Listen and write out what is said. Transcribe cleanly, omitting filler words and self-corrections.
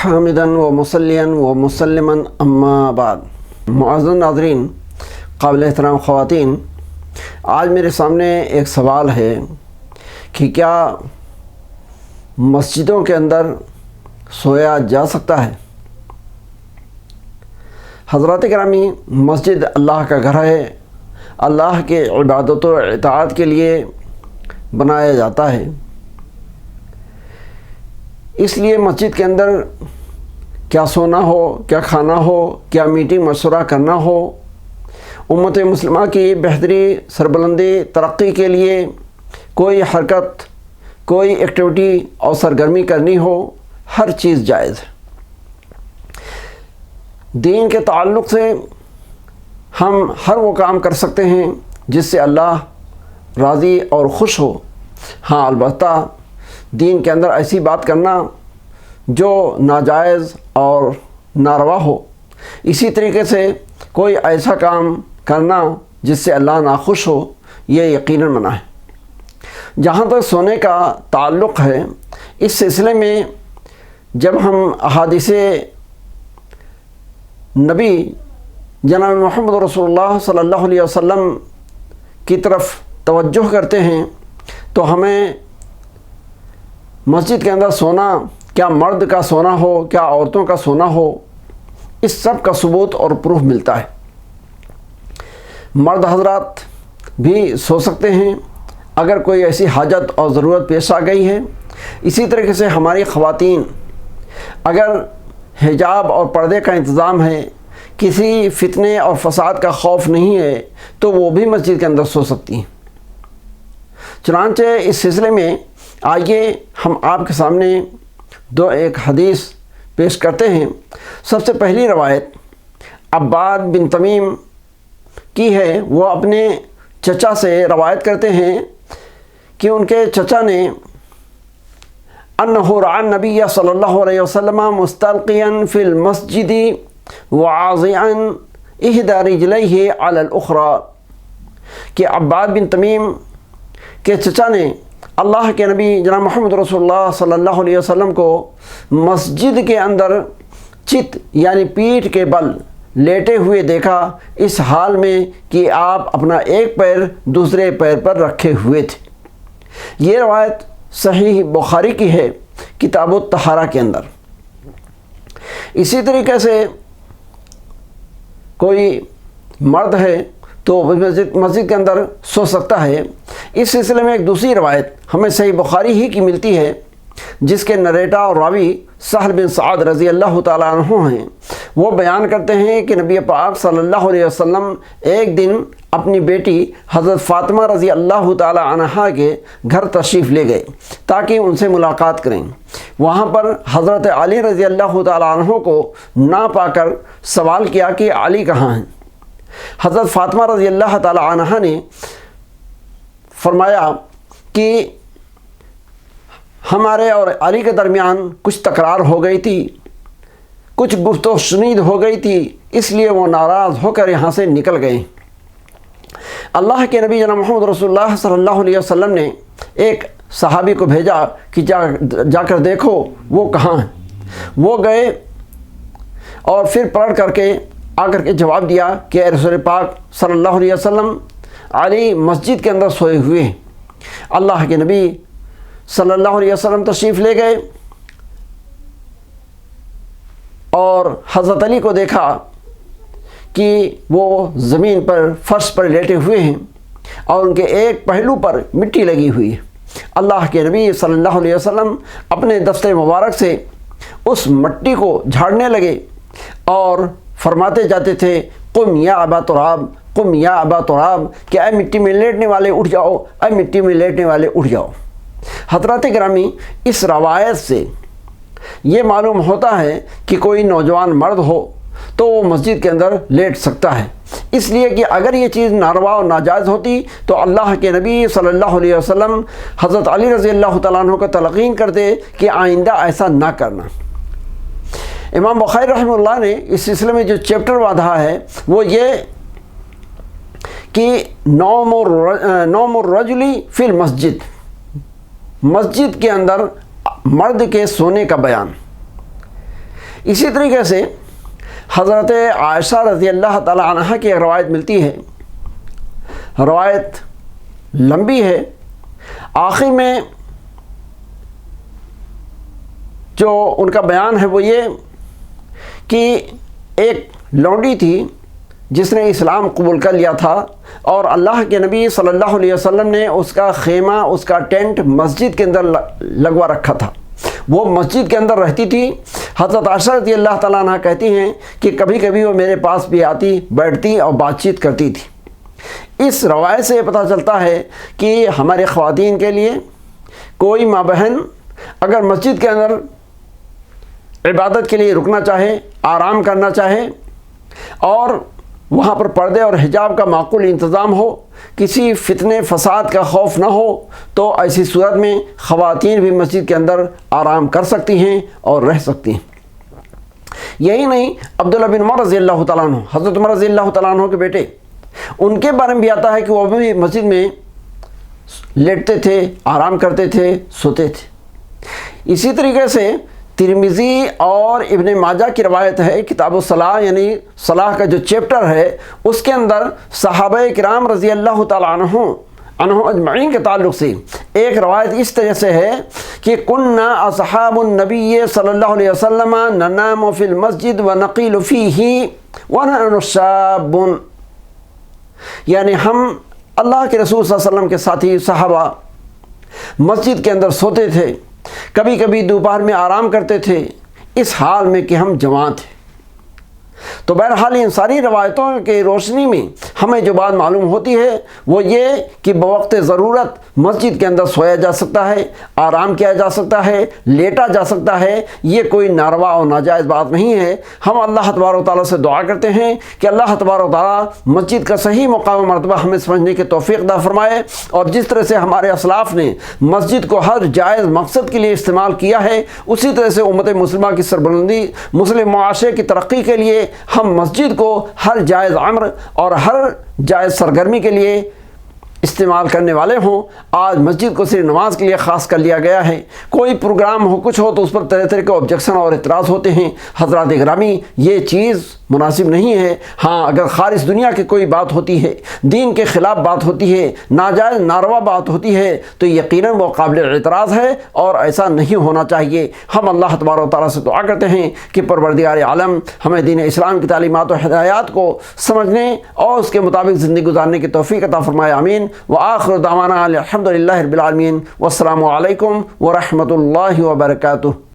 حامدن و مسلین و مسلمن اما بعد۔ معزز ناظرین، قابل احترام خواتین، آج میرے سامنے ایک سوال ہے کہ کیا مسجدوں کے اندر سویا جا سکتا ہے؟ حضرات گرامی، مسجد اللہ کا گھر ہے، اللہ کے عبادت و اطاعت کے لیے بنایا جاتا ہے۔ اس لیے مسجد کے اندر کیا سونا ہو، کیا کھانا ہو، کیا میٹنگ مشورہ کرنا ہو، امت مسلمہ کی بہتری، سربلندی، ترقی کے لیے کوئی حرکت، کوئی ایکٹیویٹی اور سرگرمی کرنی ہو، ہر چیز جائز ہے۔ دین کے تعلق سے ہم ہر وہ کام کر سکتے ہیں جس سے اللہ راضی اور خوش ہو۔ ہاں، البتہ دین کے اندر ایسی بات کرنا جو ناجائز اور ناروا ہو، اسی طریقے سے کوئی ایسا کام کرنا جس سے اللہ ناخوش ہو، یہ یقیناً منع ہے۔ جہاں تک سونے کا تعلق ہے، اس سلسلے میں جب ہم احادیث نبی جناب محمد رسول اللہ صلی اللہ علیہ وسلم کی طرف توجہ کرتے ہیں تو ہمیں مسجد کے اندر سونا، کیا مرد کا سونا ہو، کیا عورتوں کا سونا ہو، اس سب کا ثبوت اور پروف ملتا ہے۔ مرد حضرات بھی سو سکتے ہیں اگر کوئی ایسی حاجت اور ضرورت پیش آ گئی ہے۔ اسی طریقے سے ہماری خواتین اگر حجاب اور پردے کا انتظام ہے، کسی فتنے اور فساد کا خوف نہیں ہے، تو وہ بھی مسجد کے اندر سو سکتی ہیں۔ چنانچہ اس سلسلے میں آئیے ہم آپ کے سامنے ایک حدیث پیش کرتے ہیں۔ سب سے پہلی روایت عباد بن تمیم کی ہے۔ وہ اپنے چچا سے روایت کرتے ہیں کہ ان کے چچا نے انہ رأى النبی صلی اللہ علیہ وسلم مستلقیا فی المسجد وعاضعا احدی رجلیہ علی الاخری، کہ عباد بن تمیم کے چچا نے اللہ کے نبی جناب محمد رسول اللہ صلی اللہ علیہ وسلم کو مسجد کے اندر چت یعنی پیٹھ کے بل لیٹے ہوئے دیکھا، اس حال میں کہ آپ اپنا ایک پیر دوسرے پیر پر رکھے ہوئے تھے۔ یہ روایت صحیح بخاری کی ہے، کتاب الطہارہ کے اندر۔ اسی طریقے سے کوئی مرد ہے تو مسجد کے اندر سو سکتا ہے۔ اس سلسلے میں ایک دوسری روایت ہمیں صحیح بخاری ہی کی ملتی ہے، جس کے نریٹا اور راوی سہل بن سعد رضی اللہ تعالیٰ عنہ ہیں۔ وہ بیان کرتے ہیں کہ نبی پاک صلی اللہ علیہ وسلم ایک دن اپنی بیٹی حضرت فاطمہ رضی اللہ تعالیٰ عنہا کے گھر تشریف لے گئے تاکہ ان سے ملاقات کریں۔ وہاں پر حضرت علی رضی اللہ تعالیٰ عنہ کو نہ پا کر سوال کیا کہ علی کہاں ہیں؟ حضرت فاطمہ رضی اللہ تعالیٰ عنہا نے فرمایا کہ ہمارے اور علی کے درمیان کچھ تکرار ہو گئی تھی، کچھ گفت و شنید ہو گئی تھی، اس لیے وہ ناراض ہو کر یہاں سے نکل گئے۔ اللہ کے نبی جناب محمد رسول اللہ صلی اللہ علیہ وسلم نے ایک صحابی کو بھیجا کہ جا کر دیکھو وہ کہاں ہیں۔ وہ گئے اور پھر پلٹ کر کے آ کر کے جواب دیا کہ اے رسول پاک صلی اللہ علیہ وسلم، علی مسجد کے اندر سوئے ہوئے ہیں۔ اللہ کے نبی صلی اللہ علیہ وسلم تشریف لے گئے اور حضرت علی کو دیکھا کہ وہ زمین پر، فرش پر لیٹے ہوئے ہیں اور ان کے ایک پہلو پر مٹی لگی ہوئی ہے۔ اللہ کے نبی صلی اللہ علیہ وسلم اپنے دفتر مبارک سے اس مٹی کو جھاڑنے لگے اور فرماتے جاتے تھے قم یا ابا تراب، قم یا ابا تراب، کہ اے مٹی میں لیٹنے والے اٹھ جاؤ، اے مٹی میں لیٹنے والے اٹھ جاؤ۔ حضرات گرامی، اس روایت سے یہ معلوم ہوتا ہے کہ کوئی نوجوان مرد ہو تو وہ مسجد کے اندر لیٹ سکتا ہے، اس لیے کہ اگر یہ چیز ناروا اور ناجائز ہوتی تو اللہ کے نبی صلی اللہ علیہ وسلم حضرت علی رضی اللہ تعالیٰ عنہ کو تلقین کرتے کہ آئندہ ایسا نہ کرنا۔ امام بخاری رحمہ اللہ نے اس سلسلے میں جو چیپٹر باندھا ہے وہ یہ کہ نوم الرجل فی المسجد، مسجد کے اندر مرد کے سونے کا بیان۔ اسی طریقے سے حضرت عائشہ رضی اللہ تعالی عنہا کی ایک روایت ملتی ہے، روایت لمبی ہے، آخر میں جو ان کا بیان ہے وہ یہ کہ ایک لونڈی تھی جس نے اسلام قبول کر لیا تھا، اور اللہ کے نبی صلی اللہ علیہ وسلم نے اس کا خیمہ، اس کا ٹینٹ مسجد کے اندر لگوا رکھا تھا، وہ مسجد کے اندر رہتی تھی۔ حضرت عائشہ رضی اللہ تعالیٰ عنہ کہتی ہیں کہ کبھی کبھی وہ میرے پاس بھی آتی، بیٹھتی اور بات چیت کرتی تھی۔ اس روایت سے پتہ چلتا ہے کہ ہمارے خواتین کے لیے کوئی ماں بہن اگر مسجد کے اندر عبادت کے لیے رکنا چاہے، آرام کرنا چاہے، اور وہاں پر پردے اور حجاب کا معقول انتظام ہو، کسی فتنے فساد کا خوف نہ ہو، تو ایسی صورت میں خواتین بھی مسجد کے اندر آرام کر سکتی ہیں اور رہ سکتی ہیں۔ یہی نہیں، عبداللہ بن عمر رضی اللہ تعالیٰ عنہ، حضرت عمر رضی اللہ تعالیٰ عنہ کے بیٹے، ان کے بارے میں بھی آتا ہے کہ وہ بھی مسجد میں لیٹتے تھے، آرام کرتے تھے، سوتے تھے۔ اسی طریقے سے ترمذی اور ابن ماجہ کی روایت ہے، کتاب الصلاح یعنی صلاح کا جو چیپٹر ہے اس کے اندر صحابہ کرام رضی اللہ تعالیٰ عنہ اجمعین کے تعلق سے ایک روایت اس طرح سے ہے کہ کننا اصحاب النبی صلی اللہ علیہ وسلم ننام فی المسجد ونقیل فیہ ونحن شاب، یعنی ہم اللہ کے رسول صلی اللہ علیہ وسلم کے ساتھی صحابہ مسجد کے اندر سوتے تھے، کبھی کبھی دوپہر میں آرام کرتے تھے، اس حال میں کہ ہم جوان تھے۔ تو بہرحال ان ساری روایتوں کی روشنی میں ہمیں جو بات معلوم ہوتی ہے وہ یہ کہ بوقت ضرورت مسجد کے اندر سویا جا سکتا ہے، آرام کیا جا سکتا ہے، لیٹا جا سکتا ہے، یہ کوئی ناروا اور ناجائز بات نہیں ہے۔ ہم اللہ تبارک و تعالیٰ سے دعا کرتے ہیں کہ اللہ تبارک و تعالیٰ مسجد کا صحیح مقام و مرتبہ ہمیں سمجھنے کی توفیق عطا فرمائے، اور جس طرح سے ہمارے اسلاف نے مسجد کو ہر جائز مقصد کے لیے استعمال کیا ہے، اسی طرح سے امت مسلمہ کی سربلندی، مسلم معاشرے کی ترقی کے لیے ہم مسجد کو ہر جائز امر اور ہر جائز سرگرمی کے لیے استعمال کرنے والے ہوں۔ آج مسجد کو صرف نماز کے لیے خاص کر لیا گیا ہے، کوئی پروگرام ہو، کچھ ہو تو اس پر طرح طرح کے آبجیکشن اور اعتراض ہوتے ہیں۔ حضرات گرامی، یہ چیز مناسب نہیں ہے۔ ہاں، اگر خالص دنیا کی کوئی بات ہوتی ہے، دین کے خلاف بات ہوتی ہے، ناجائز ناروا بات ہوتی ہے، تو یقیناً وہ قابل اعتراض ہے اور ایسا نہیں ہونا چاہیے۔ ہم اللہ تبارک و تعالیٰ سے دعا کرتے ہیں کہ پروردگار عالم ہمیں دین اسلام کی تعلیمات و ہدایات کو سمجھنے اور اس کے مطابق زندگی گزارنے کی توفیق عطا فرمائے، آمین۔ وآخر دعوانا الحمد للہ رب العالمین، والسلام علیکم ورحمۃ اللہ وبرکاتہ۔